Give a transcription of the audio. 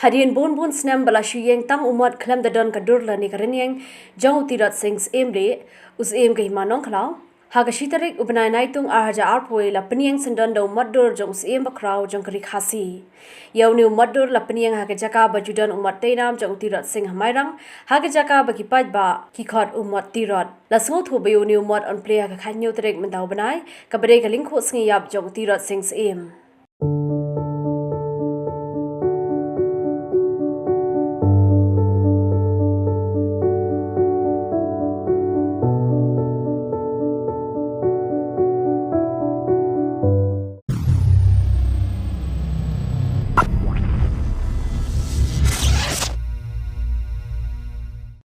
Hadien bun snem ieng tang umat khlem dadon kadur lani rynieng jong Tirot Sing Syiemlieh Hima Hima Nongkhlaw tarik bnai naitung arhaja arpoi la Pynīeng syndon do madur jong bakhraw jong RiKhasi yauni madur la Pynīeng jaka bajudan umat teinam jong Tirot Sing Mairang jaka bagi paidbah kikot umat Tirot la sngewthuh bayuni umat on plie tarik mynta bnai kabare lyngkhuh sngi jong Tirot Sing Syiem.